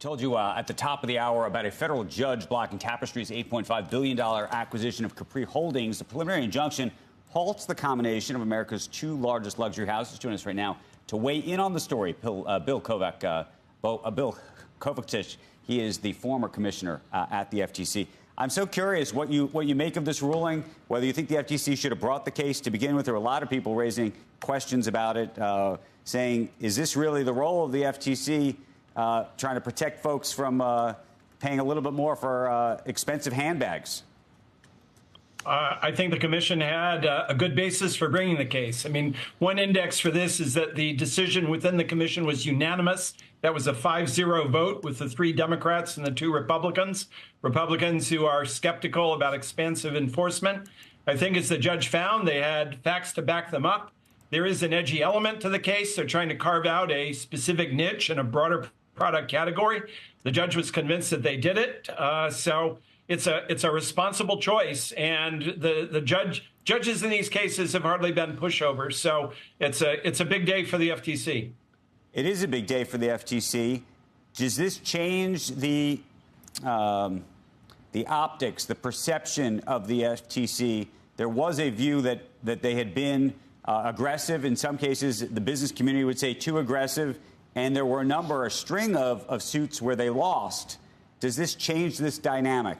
Told you at the top of the hour about a federal judge blocking Tapestry's $8.5 billion acquisition of Capri Holdings. The preliminary injunction halts the combination of America's two largest luxury houses. Joining us right now to weigh in on the story, Bill Kovacic. He is the former commissioner at the FTC. I'm so curious what you make of this ruling, whether you think the FTC should have brought the case to begin with. There were a lot of people raising questions about it, saying, is this really the role of the FTC? Trying to protect folks from paying a little bit more for expensive handbags? I think the commission had a good basis for bringing the case. I mean, one index for this is that the decision within the commission was unanimous. That was a 5-0 vote with the 3 Democrats and the 2 Republicans. Republicans who are skeptical about expansive enforcement. I think as the judge found, they had facts to back them up. There is an edgy element to the case. They're trying to carve out a specific niche in a broader product category. The judge was convinced that they did it. So it's a responsible choice. And the judges in these cases have hardly been pushovers. So it's a big day for the FTC. It is a big day for the FTC. Does this change the optics, the perception of the FTC? There was a view that they had been aggressive. In some cases, the business community would say too aggressive. And there were a string of suits where they lost. Does this change this dynamic?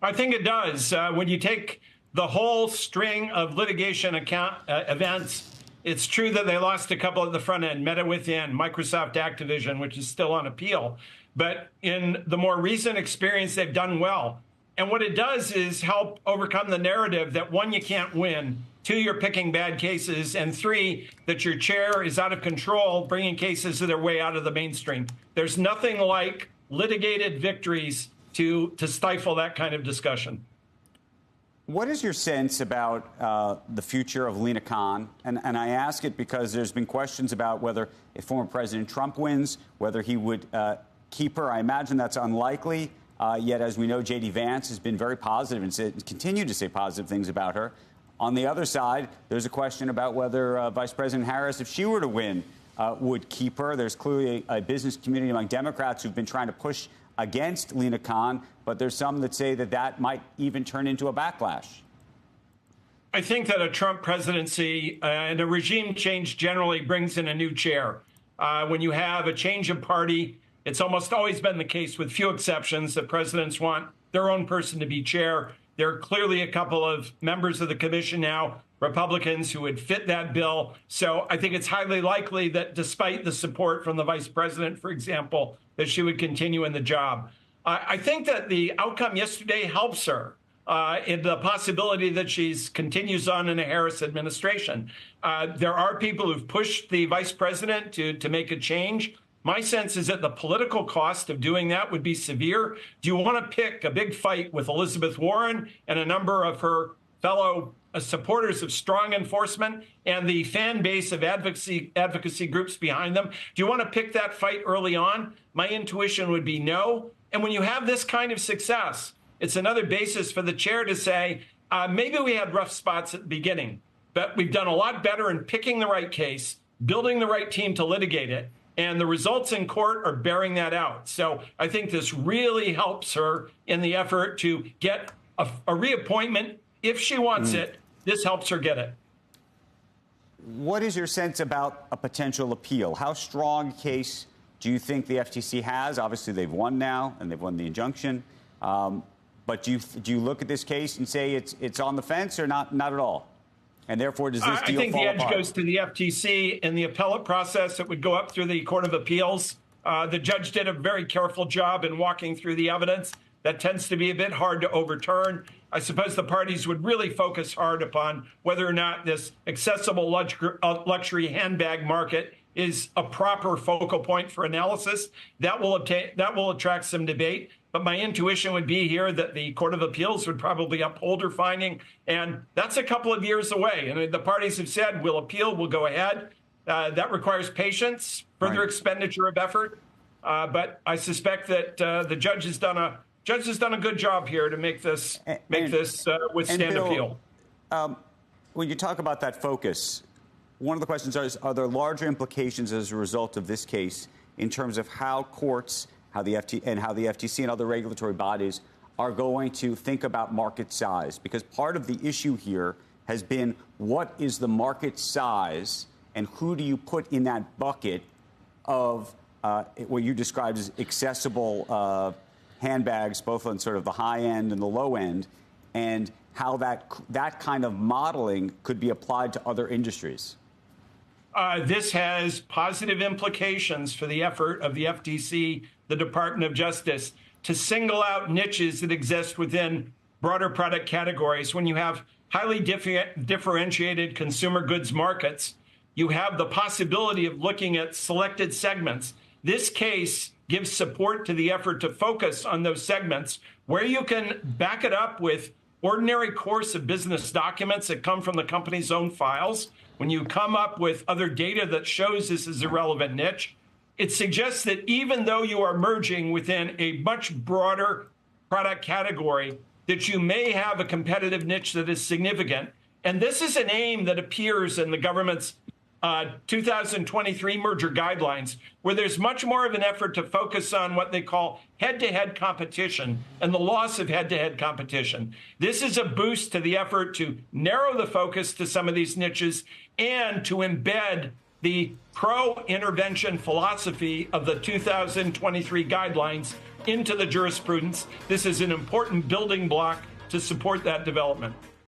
I think it does. When you take the whole string of litigation events, it's true that they lost a couple at the front end, Meta within, Microsoft Activision, which is still on appeal. But in the more recent experience, they've done well. And what it does is help overcome the narrative that, 1, you can't win, 2, you're picking bad cases, and 3, that your chair is out of control, bringing cases that are way out of the mainstream. There's nothing like litigated victories to stifle that kind of discussion. What is your sense about the future of Lina Khan? And I ask it because there's been questions about whether if former President Trump wins, whether he would keep her. I imagine that's unlikely. Yet, as we know, J.D. Vance has been very positive and continued to say positive things about her. On the other side, there's a question about whether Vice President Harris, if she were to win, would keep her. There's clearly a business community among Democrats who've been trying to push against Lina Khan, but there's some that say that might even turn into a backlash. I think that a Trump presidency and a regime change generally brings in a new chair. When you have a change of party, it's almost always been the case, with few exceptions, that presidents want their own person to be chair. There are clearly a couple of members of the commission now, Republicans, who would fit that bill. So I think it's highly likely that despite the support from the vice president, for example, that she would continue in the job. I think that the outcome yesterday helps her in the possibility that she continues on in a Harris administration. There are people who've pushed the vice president to make a change. My sense is that the political cost of doing that would be severe. Do you want to pick a big fight with Elizabeth Warren and a number of her fellow supporters of strong enforcement and the fan base of advocacy groups behind them? Do you want to pick that fight early on? My intuition would be no. And when you have this kind of success, it's another basis for the chair to say, maybe we had rough spots at the beginning, but we've done a lot better in picking the right case, building the right team to litigate it. And the results in court are bearing that out. So I think this really helps her in the effort to get a reappointment. If she wants it, this helps her get it. What is your sense about a potential appeal? How strong a case do you think the FTC has? Obviously, they've won now, and they've won the injunction. But do you look at this case and say it's on the fence, or not at all? And therefore, does this deal fall apart? I think the edge goes to the FTC. In the appellate process, it would go up through the Court of Appeals. The judge did a very careful job in walking through the evidence. That tends to be a bit hard to overturn. I suppose the parties would really focus hard upon whether or not this accessible luxury handbag market is a proper focal point for analysis. That will attract some debate. But my intuition would be here that the Court of Appeals would probably uphold her finding. And that's a couple of years away. And the parties have said, we'll appeal, we'll go ahead. That requires patience, further expenditure of effort. But I suspect that the judge has done a good job here to make this withstand appeal. When you talk about that focus, one of the questions is, are there larger implications as a result of this case in terms of how courts how the FTC and other regulatory bodies are going to think about market size, because part of the issue here has been what is the market size and who do you put in that bucket of what you described as accessible handbags, both on sort of the high end and the low end, and how that kind of modeling could be applied to other industries. This has positive implications for the effort of the FTC, the Department of Justice, to single out niches that exist within broader product categories. When you have highly differentiated consumer goods markets, you have the possibility of looking at selected segments. This case gives support to the effort to focus on those segments where you can back it up with ordinary course of business documents that come from the company's own files. When you come up with other data that shows this is a relevant niche, it suggests that even though you are merging within a much broader product category, that you may have a competitive niche that is significant. And this is an aim that appears in the government's 2023 merger guidelines, where there's much more of an effort to focus on what they call head-to-head competition and the loss of head-to-head competition. This is a boost to the effort to narrow the focus to some of these niches and to embed the pro-intervention philosophy of the 2023 guidelines into the jurisprudence. This is an important building block to support that development.